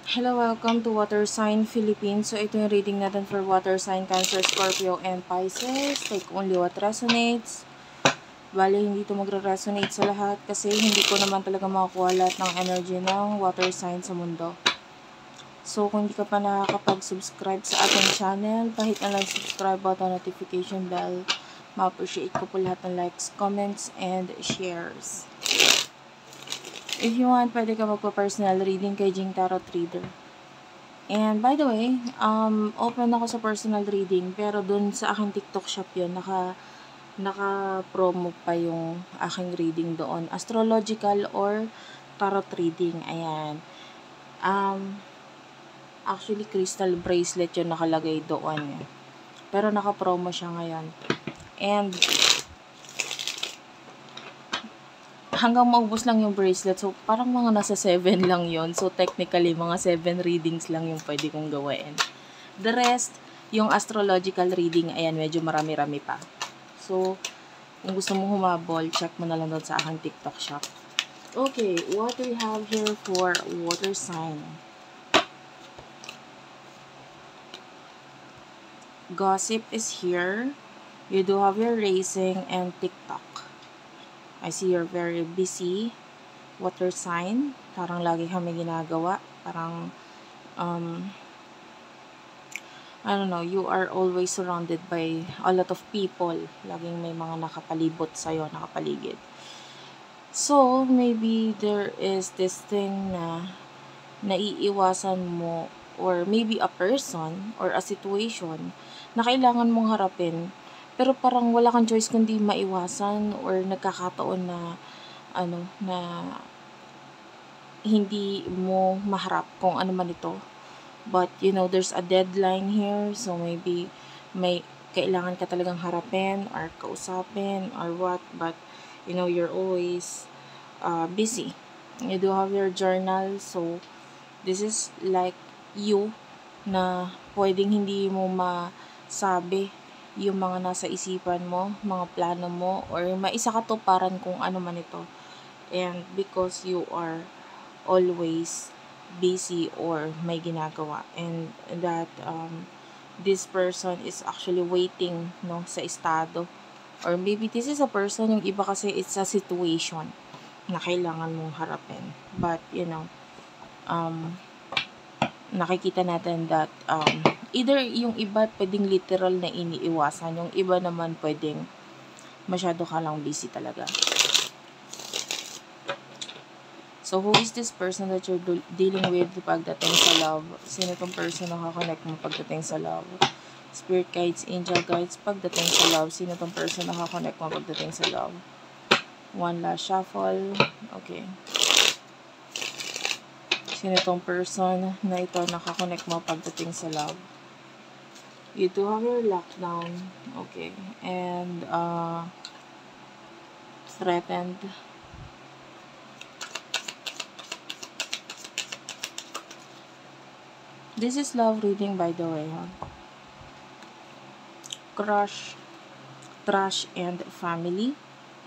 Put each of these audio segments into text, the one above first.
Hello, welcome to Water Sign Philippines. So, ito yung reading natin for Water Sign, Cancer, Scorpio, and Pisces. Take only what resonates. Bale, hindi ito magre-resonate sa lahat kasi hindi ko naman talaga makakuha lahat ng energy ng Water Sign sa mundo. So, kung hindi ka pa nakakapag-subscribe sa ating channel, pahit na lang subscribe button, notification bell. Ma-appreciate ko po lahat ng likes, comments, and shares. If you want, pwede ka magpa-personal reading kay Jing Tarot Reader. And by the way, open ako sa personal reading, pero dun sa aking TikTok shop yun, naka-promo pa yung aking reading doon. Astrological or tarot reading, ayan. Actually, crystal bracelet yun nakalagay doon. Pero naka-promo siya ngayon. And hanggang maubos lang yung bracelet. So, parang mga nasa 7 lang yon. So, technically, mga 7 readings lang yung pwede kong gawin. The rest, yung astrological reading, ayan, medyo marami-rami pa. So, kung gusto mo humabol, check mo na lang doon sa aking TikTok shop. Okay, what we have here for water sign. Gossip is here. You do have your racing and TikTok. I see you're very busy. Water sign. Parang lagi kami ginagawa. Parang, I don't know, you are always surrounded by a lot of people. Laging may mga nakapalibot sa'yo, nakapaligid. So, maybe there is this thing na naiiwasan mo, or maybe a person or a situation na kailangan mong harapin, pero parang wala kang choice kundi maiwasan, or nagkakataon na na hindi mo maharap kung ano man ito. But there's a deadline here, so maybe may kailangan ka talagang harapin or kausapin or what, but you're always busy. You do have your journal, so this is like you na pwedeng hindi mo masabi yung mga nasa isipan mo, mga plano mo, or maisakatuparan kung ano man ito. And because you are always busy or may ginagawa, and that this person is actually waiting sa estado, or maybe this is a person, yung iba kasi it's a situation na kailangan mong harapin, but nakikita natin that either yung iba pwedeng literal na iniiwasan, yung iba naman pwedeng masyado ka lang busy talaga. So, who is this person that you're dealing with pagdating sa love? Sino tong person na kakonect mo pagdating sa love? Spirit guides, angel guides, pagdating sa love. Sino tong person na kakonect mo pagdating sa love? One last shuffle. Okay. Sino tong person na ito nakakonect mo pagdating sa love? You do have your lockdown. Okay. And, threatened. This is love reading, by the way, huh? Crush, trash, and family.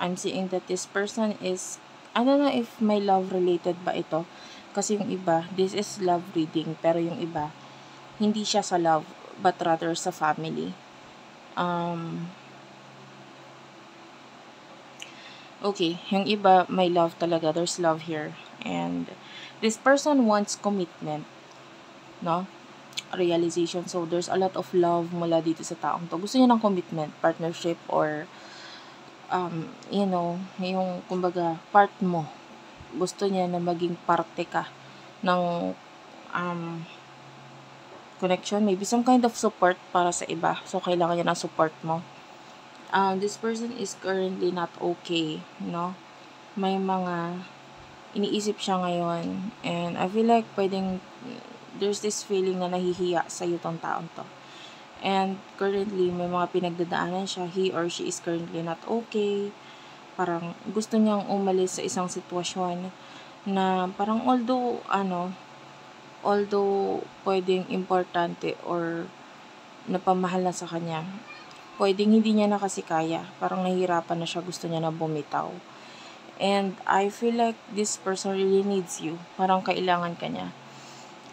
I'm seeing that this person is, I don't know if may love related ba ito. Kasi yung iba, this is love reading, pero yung iba, hindi siya sa love, but rather sa family. Okay, yung iba, may love talaga. There's love here. And this person wants commitment, no? Realization. So, there's a lot of love mula dito sa taong to. Gusto niya ng commitment, partnership, or yung kumbaga part mo. Gusto niya na maging parte ka ng connection, maybe some kind of support para sa iba. So, kailangan niya ng support mo. This person is currently not okay, no? May mga iniisip siya ngayon, and I feel like there's this feeling na nahihiya sa iyo tong taong to. And currently, may mga pinagdadaanan siya. He or she is currently not okay. Parang gusto niyang umalis sa isang sitwasyon na parang although pwedeng importante or napamahal na sa kanya, pwedeng hindi niya na kasi kaya. Parang nahihirapan na siya, gusto niya na bumitaw. And I feel like this person really needs you. Parang kailangan ka niya.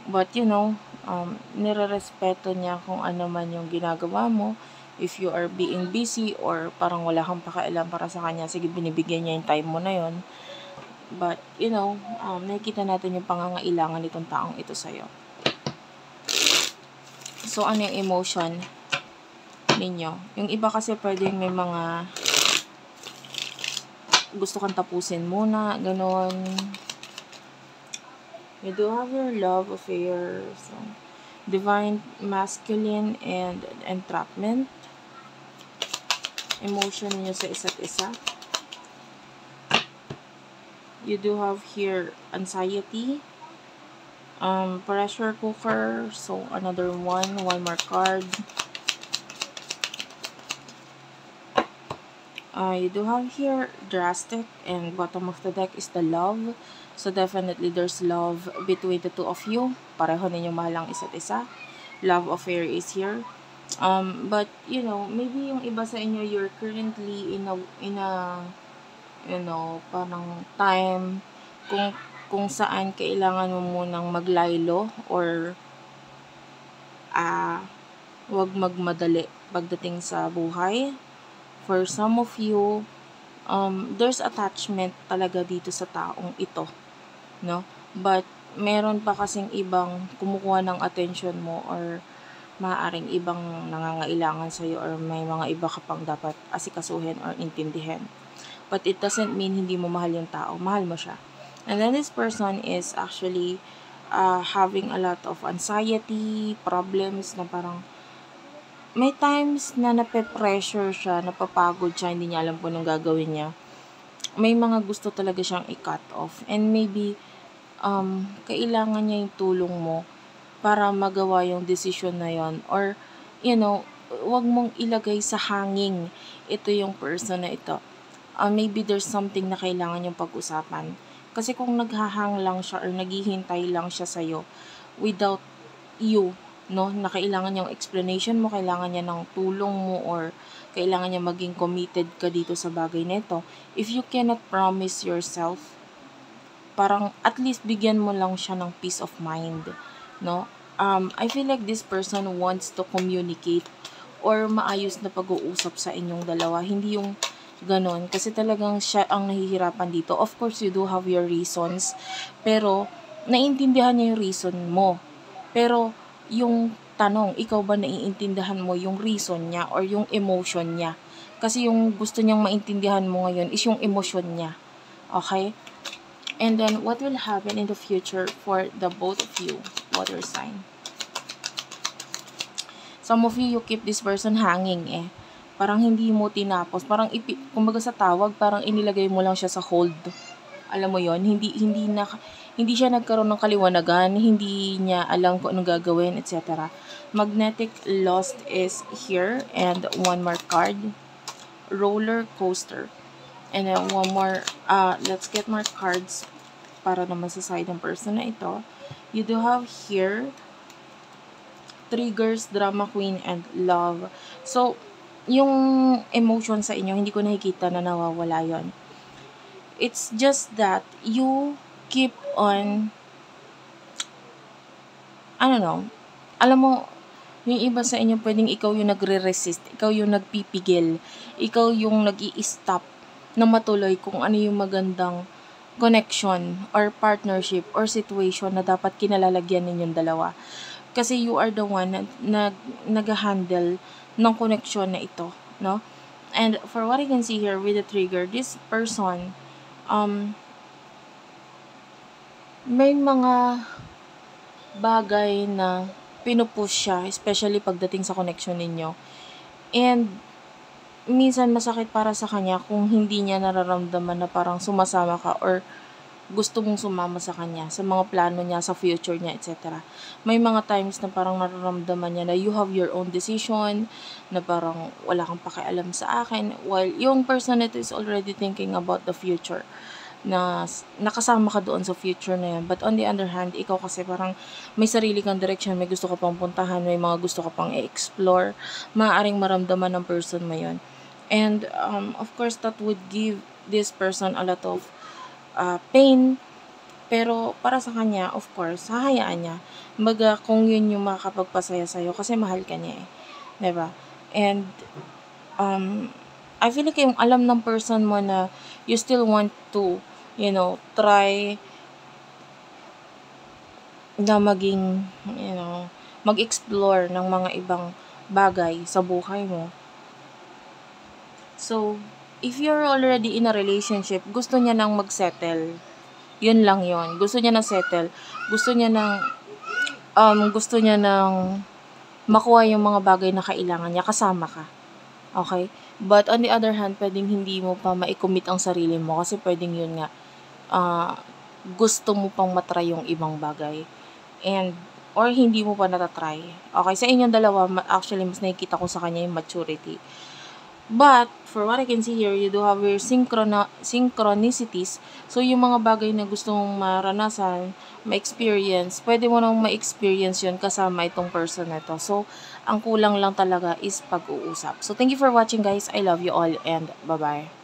But nire-respeto niya kung ano man yung ginagawa mo. If you are being busy or parang wala kang pakialam para sa kanya, sige, binibigyan niya yung time mo na yon. But, nakikita natin yung pangangailangan nitong taong ito sa'yo. So, ano yung emotion ninyo? Yung iba kasi pwedeng may mga gusto kang tapusin muna, ganon. You do have your love affair. So, divine masculine and entrapment. Emotion niyo sa isa't isa. You do have here anxiety. Pressure cooker. So, another one more card. You do have here drastic, and bottom of the deck is the love. So, definitely there's love between the two of you. Pareho ninyo mahal ang isa't isa. Love affair is here. But, maybe yung iba sa inyo, you're currently in a parang time kung saan kailangan mo munang maglaylo or wag magmadali pagdating sa buhay. For some of you, there's attachment talaga dito sa taong ito, no? But meron pa kasing ibang kumukuha ng attention mo, or maaaring ibang nangangailangan sa'yo, or may mga iba ka pang dapat asikasuhin or intindihin. But it doesn't mean hindi mo mahal yung tao. Mahal mo siya. And then this person is actually having a lot of anxiety, problems na parang may times na nape-pressure siya, napapagod siya, hindi niya alam kung anong gagawin niya. May mga gusto talaga siyang i-cut off. And maybe, kailangan niya yung tulong mo para magawa yung decision na yon. Or, wag mong ilagay sa hanging ito yung person na ito. Maybe there's something na kailangan yung pag-usapan. Kasi kung naghahang lang siya or naghihintay lang siya sa'yo without you, na kailangan yung explanation mo, kailangan niya ng tulong mo, or kailangan niya maging committed ka dito sa bagay nito. If you cannot promise yourself, parang at least bigyan mo lang siya ng peace of mind, no? I feel like this person wants to communicate or maayos na pag-uusap sa inyong dalawa. Hindi yung ganon, kasi talagang siya ang nahihirapan dito. Of course, you do have your reasons, pero naiintindihan niya yung reason mo. Pero yung tanong, ikaw ba naiintindihan mo yung reason niya or yung emotion niya? Kasi yung gusto niyang maintindihan mo ngayon is yung emotion niya. Okay? And then, what will happen in the future for the both of you, water sign? Some of you keep this person hanging Parang hindi mo tinapos. Parang, kumbaga sa tawag, parang inilagay mo lang siya sa hold. Alam mo yon, hindi siya nagkaroon ng kaliwanagan, hindi niya alam kung anong gagawin, etc. Magnetic lost is here, and one more card, roller coaster. And then one more, let's get more cards para naman sa side ng person na ito. You do have here triggers, drama queen, and love. So, yung emotion sa inyo, hindi ko nakikita na nawawala yon. It's just that you keep on, alam mo, yung iba sa inyo pwedeng ikaw yung nagre-resist, ikaw yung nagpipigil, ikaw yung nag-i-stop na matuloy kung ano yung magandang connection or partnership or situation na dapat kinalalagyan ninyong dalawa. Kasi you are the one na nag-handle ng connection na ito, no? And for what I can see here with the trigger, this person, may mga bagay na pinupush siya, especially pagdating sa connection ninyo. And minsan masakit para sa kanya kung hindi niya nararamdaman na parang sumasama ka or gusto mong sumama sa kanya, sa mga plano niya, sa future niya, etc. May mga times na parang nararamdaman niya na you have your own decision, na parang wala kang pakialam sa akin, while yung person na ito is already thinking about the future, na nakasama ka doon sa future na yun. But on the other hand, ikaw kasi parang may sarili kang direction, may gusto ka pang puntahan, may mga gusto ka pang i-explore, maaaring maramdaman ng person mo yun. And of course, that would give this person a lot of pain, Pero para sa kanya, of course, hahayaan niya. Kumbaga, kung yun yung makakapagpasaya sa'yo kasi mahal ka niya eh. 'Di ba? And, I feel like yung alam ng person mo na you still want to, try na maging, mag-explore ng mga ibang bagay sa buhay mo. So, if you're already in a relationship, gusto niya nang mag-settle. Yun lang yun. Gusto niya nang settle. Gusto niya nang makuha yung mga bagay na kailangan niya kasama ka. Okay? But on the other hand, pwedeng hindi mo pa ma-commit ang sarili mo kasi pwedeng yun nga, gusto mo pang matry yung ibang bagay. Or hindi mo pa natatry. Okay? Sa inyong dalawa, actually, mas nakikita ko sa kanya yung maturity. But, for what I can see here, you do have your synchronicities. So, yung mga bagay na gusto mong maranasan, ma-experience, pwede mo nang ma-experience yun kasama itong person na to. So, ang kulang lang talaga is pag-uusap. So, thank you for watching guys. I love you all and bye-bye.